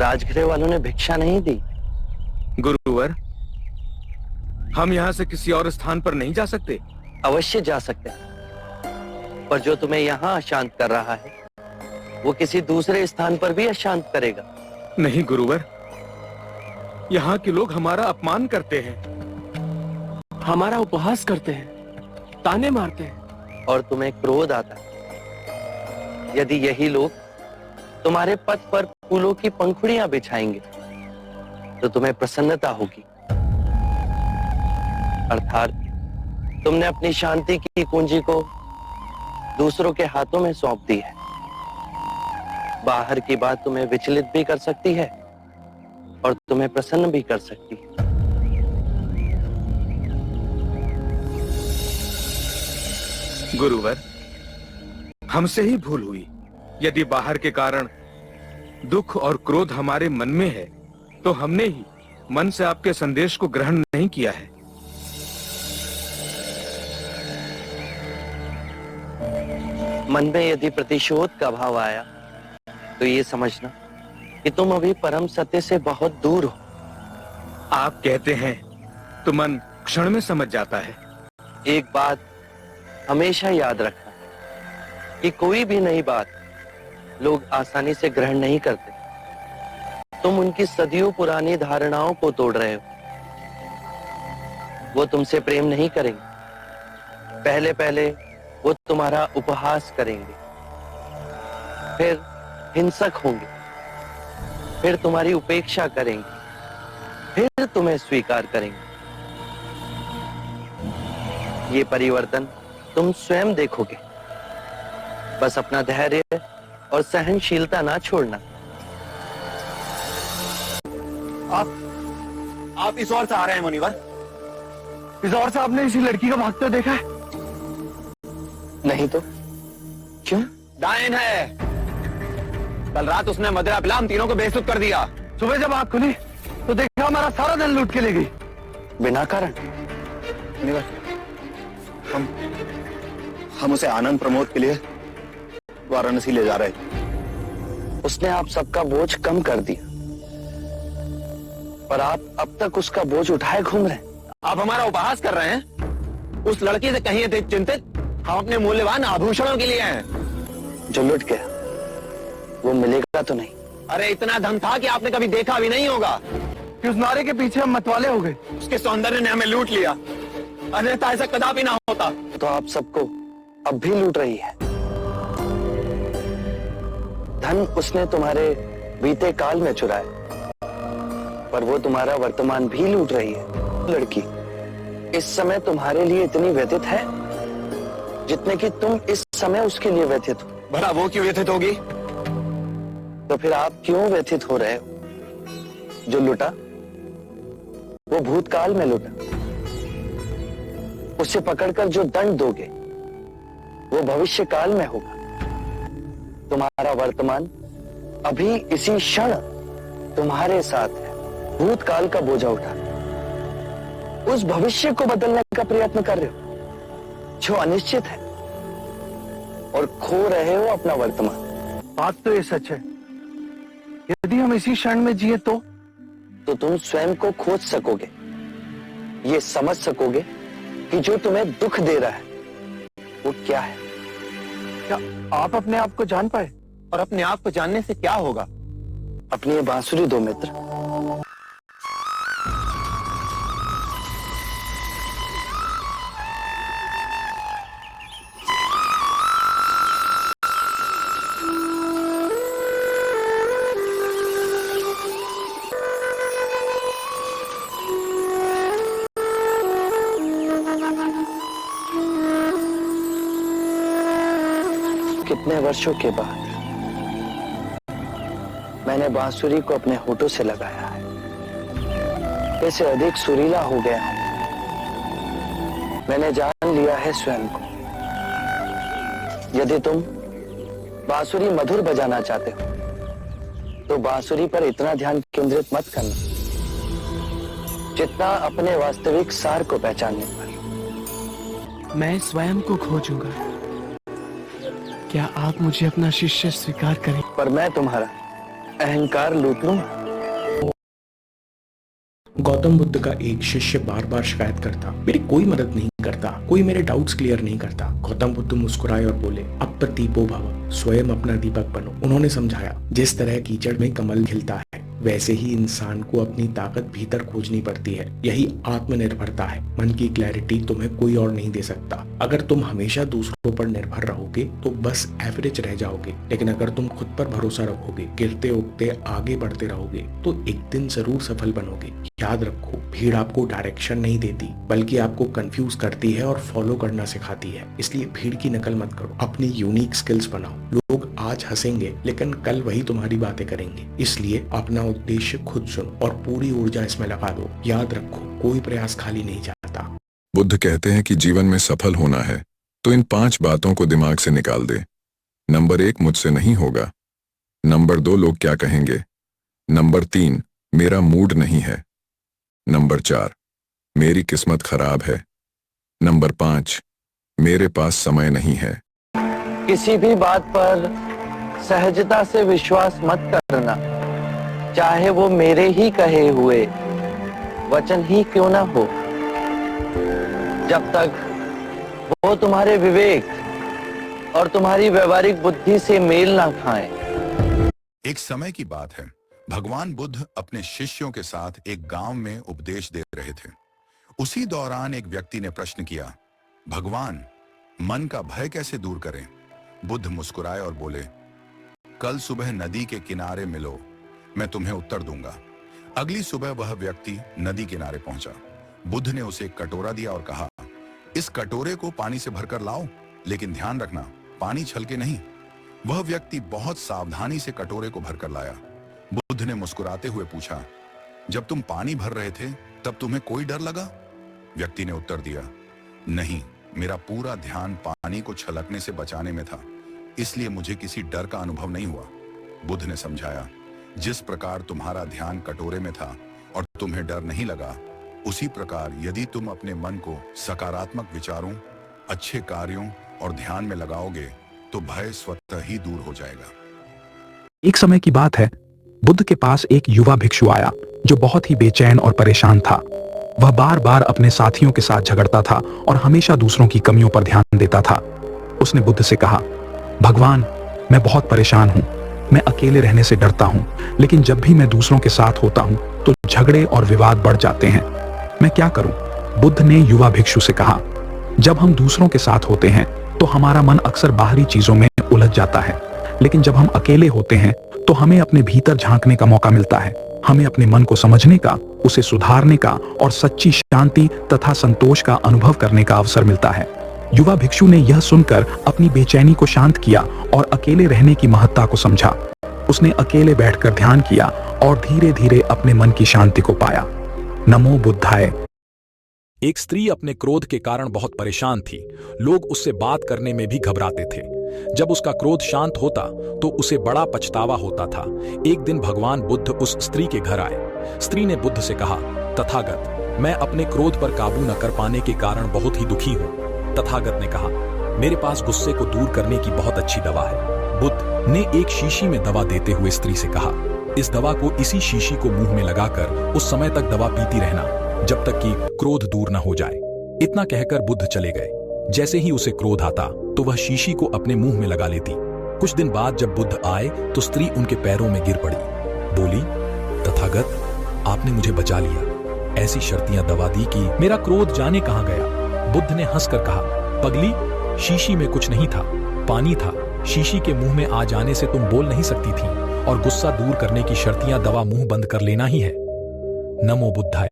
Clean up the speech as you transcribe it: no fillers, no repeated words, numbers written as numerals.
राजगृह वालों ने भिक्षा नहीं दी। गुरुवर, हम यहाँ से किसी और स्थान पर नहीं जा सकते? अवश्य जा सकते हैं, पर जो तुम्हें यहाँ अशांत कर रहा है वो किसी दूसरे स्थान पर भी अशांत करेगा। नहीं गुरुवर, यहाँ के लोग हमारा अपमान करते हैं, हमारा उपहास करते हैं, ताने मारते हैं। और तुम्हें क्रोध आता है। यदि यही लोग तुम्हारे पथ पर फूलों की पंखुड़ियां बिछाएंगे तो तुम्हें प्रसन्नता होगी। अर्थात तुमने अपनी शांति की कुंजी को दूसरों के हाथों में सौंप दी है। बाहर की बात तुम्हें विचलित भी कर सकती है और तुम्हें प्रसन्न भी कर सकती है। गुरुवर, हमसे ही भूल हुई। यदि बाहर के कारण दुख और क्रोध हमारे मन में है तो हमने ही मन से आपके संदेश को ग्रहण नहीं किया है। मन में यदि प्रतिशोध का भाव आया तो ये समझना कि तुम अभी परम सत्य से बहुत दूर हो। आप कहते हैं तो मन क्षण में समझ जाता है। एक बात हमेशा याद रखना कि कोई भी नई बात लोग आसानी से ग्रहण नहीं करते। तुम उनकी सदियों पुरानी धारणाओं को तोड़ रहे हो। वो तुमसे प्रेम नहीं करेंगे। पहले पहले वो तुम्हारा उपहास करेंगे, फिर हिंसक होंगे, फिर तुम्हारी उपेक्षा करेंगे, फिर तुम्हें स्वीकार करेंगे। ये परिवर्तन तुम स्वयं देखोगे। बस अपना धैर्य और सहनशीलता ना छोड़ना। आप इस ओर से आ रहे हैं मुनिवर? इस ओर से आपने इसी लड़की को भागते हुए देखा है? नहीं तो क्यों? डायन है। कल रात उसने मदिरा पिला हम तीनों को बेइज्जत कर दिया। सुबह जब आंख खुली तो देखा हमारा सारा धन लूट के ले गई बिना कारण। मुनिवर, हम उसे आनंद प्रमोद के लिए वाराणसी ले जा रहे हैं। उसने आप सबका बोझ कम कर दिया, पर आप अब तक उसका बोझ उठाए घूम रहे हैं। आप हमारा उपहास कर रहे हैं। उस लड़की से कहीं अधिक चिंतित हम अपने मूल्यवान आभूषणों के लिए हैं। जो लुट गया वो मिलेगा तो नहीं। अरे इतना धन था कि आपने कभी देखा भी नहीं होगा। कि उस नारे के पीछे हम मतवाले हो गए। उसके सौंदर्य ने हमें लूट लिया, अन्यथा ऐसा कदापि ना होता। तो आप सबको अब भी लूट रही है। धन उसने तुम्हारे बीते काल में चुराया, पर वो तुम्हारा वर्तमान भी लूट रही है। लड़की इस समय तुम्हारे लिए इतनी व्यथित है जितने कि तुम इस समय उसके लिए व्यथित हो। भला वो क्यों व्यथित होगी? तो फिर आप क्यों व्यथित हो रहे हो? जो लुटा वो भूतकाल में लुटा। उसे पकड़कर जो दंड दोगे वो भविष्य काल में होगा। तुम्हारा वर्तमान अभी इसी क्षण तुम्हारे साथ है। भूतकाल का बोझा उठा उस भविष्य को बदलने का प्रयत्न कर रहे हो जो अनिश्चित है, और खो रहे हो अपना वर्तमान। बात तो ये सच है। यदि हम इसी क्षण में जिए तो तुम स्वयं को खोज सकोगे, ये समझ सकोगे कि जो तुम्हें दुख दे रहा है वो क्या है। क्या आप अपने आप को जान पाए? और अपने आप को जानने से क्या होगा? अपनी ये बांसुरी दो मित्र। कितने वर्षों के बाद मैंने बांसुरी को अपने होठों से लगाया है। इससे अधिक सुरीला हो गया हूं। मैंने जान लिया है स्वयं को। यदि तुम बांसुरी मधुर बजाना चाहते हो तो बांसुरी पर इतना ध्यान केंद्रित मत करना जितना अपने वास्तविक सार को पहचानने पर। मैं स्वयं को खोजूंगा। क्या आप मुझे अपना शिष्य स्वीकार करें? पर मैं तुम्हारा अहंकार लूट लूं। गौतम बुद्ध का एक शिष्य बार बार शिकायत करता, मेरी कोई मदद नहीं करता, कोई मेरे डाउट्स क्लियर नहीं करता। गौतम बुद्ध मुस्कुराए और बोले, अप्रदीपो भव, स्वयं अपना दीपक बनो। उन्होंने समझाया, जिस तरह कीचड़ में कमल खिलता है, वैसे ही इंसान को अपनी ताकत भीतर खोजनी पड़ती है। यही आत्मनिर्भरता है। मन की क्लैरिटी तुम्हें कोई और नहीं दे सकता। अगर तुम हमेशा दूसरों पर निर्भर रहोगे तो बस एवरेज रह जाओगे, लेकिन अगर तुम खुद पर भरोसा रखोगे, गिरते उगते आगे बढ़ते रहोगे, तो एक दिन जरूर सफल बनोगे। याद रखो, भीड़ आपको डायरेक्शन नहीं देती, बल्कि आपको कंफ्यूज करती है और फॉलो करना सिखाती है। इसलिए भीड़ की नकल मत करो, अपनी यूनिक स्किल्स बनाओ। लोग आज हंसेंगे, लेकिन कल वही तुम्हारी बातें करेंगे। इसलिए अपना उद्देश्य खुद चुनो और पूरी ऊर्जा इसमें लगा दो। याद रखो, कोई प्रयास खाली नहीं जाता। बुद्ध कहते हैं कि जीवन में सफल होना है तो इन 5 बातों को दिमाग से निकाल दे। नंबर 1, मुझसे नहीं होगा। नंबर 2, लोग क्या कहेंगे। नंबर 3, मेरा मूड नहीं है। नंबर 4, मेरी किस्मत खराब है। नंबर 5, मेरे पास समय नहीं है। किसी भी बात पर सहजता से विश्वास मत करना, चाहे वो मेरे ही कहे हुए वचन ही क्यों ना हो, जब तक वो तुम्हारे विवेक और तुम्हारी व्यवहारिक बुद्धि से मेल ना खाएं। एक समय की बात है, भगवान बुद्ध अपने शिष्यों के साथ एक गांव में उपदेश दे रहे थे। उसी दौरान एक व्यक्ति ने प्रश्न किया, भगवान, मन का भय कैसे दूर करें? बुद्ध मुस्कुराए और बोले, कल सुबह नदी के किनारे मिलो, मैं तुम्हें उत्तर दूंगा। अगली सुबह वह व्यक्ति नदी किनारे पहुंचा। बुद्ध ने उसे एक कटोरा दिया और कहा, इस कटोरे को पानी से भरकर लाओ, लेकिन ध्यान रखना, पानी छलके नहीं। वह व्यक्ति बहुत सावधानी से कटोरे को भरकर लाया। बुद्ध ने मुस्कुराते हुए पूछा, जब तुम पानी भर रहे थे तब तुम्हें कोई डर लगा? व्यक्ति ने उत्तर दिया, नहीं, मेरा पूरा ध्यान पानी को छलकने से बचाने में था, इसलिए मुझे किसी डर का अनुभव नहीं हुआ। बुद्ध ने समझाया, जिस प्रकार तुम्हारा ध्यान कटोरे में था और तुम्हें डर नहीं लगा, उसी प्रकार यदि तुम अपने मन को सकारात्मक विचारों, अच्छे कार्यों और ध्यान में लगाओगे तो भय स्वतः ही दूर हो जाएगा। एक समय की बात है, बुद्ध के पास एक युवा भिक्षु आया जो बहुत ही बेचैन और परेशान था। वह बार बार अपने साथियों के साथ झगड़ता था और हमेशा दूसरों की कमियों पर ध्यान देता था। उसने बुद्ध से कहा, भगवान, मैं बहुत परेशान हूं, मैं अकेले रहने से डरता हूं, लेकिन जब भी मैं दूसरों के साथ होता हूं तो झगड़े और विवाद बढ़ जाते हैं, मैं क्या करूं? बुद्ध ने युवा भिक्षु से कहा, जब हम दूसरों के साथ होते हैं तो हमारा मन अक्सर बाहरी चीजों में उलझ जाता है, लेकिन जब हम अकेले होते हैं तो हमें अपने भीतर झांकने का मौका मिलता है। हमें अपने मन को समझने का, उसे सुधारने का और सच्ची शांति तथा संतोष का अनुभव करने का अवसर मिलता है। युवा भिक्षु ने यह सुनकर अपनी बेचैनी को शांत किया और अकेले रहने की महत्ता को समझा। उसने अकेले बैठकर ध्यान किया और धीरे धीरे अपने मन की शांति को पाया। नमो बुद्धाय। एक स्त्री अपने क्रोध के कारण बहुत परेशान थी। लोग उससे बात करने में भी घबराते थे। जब उसका क्रोध शांत होता तो उसे बड़ा पछतावा होता था। एक दिन भगवान बुद्ध उस स्त्री के घर आए। स्त्री ने बुद्ध से कहा, तथागत, मैं अपने क्रोध पर काबू न कर पाने के कारण बहुत ही दुखी हूँ। तथागत ने कहा, मेरे पास गुस्से को दूर करने की बहुत अच्छी दवा है। बुद्ध ने एक शीशी में दवा देते हुए स्त्री से कहा, इस दवा को इसी शीशी को मुंह में लगाकर उस समय तक दवा पीती रहना जब तक कि क्रोध दूर न हो जाए। इतना कहकर बुद्ध चले गए। जैसे ही उसे क्रोध आता तो वह शीशी को अपने मुंह में लगा लेती। कुछ दिन बाद जब बुद्ध आए तो स्त्री उनके पैरों में गिर पड़ी। बोली, तथागत, आपने मुझे बचा लिया। ऐसी शर्तियां दवा दी कि मेरा क्रोध जाने कहां गया। बुद्ध ने हंसकर कहा, पगली, शीशी में कुछ नहीं था, पानी था। शीशी के मुंह में आ जाने से तुम बोल नहीं सकती थी, और गुस्सा दूर करने की शर्तियां दवा मुंह बंद कर लेना ही है। नमो बुद्धाय।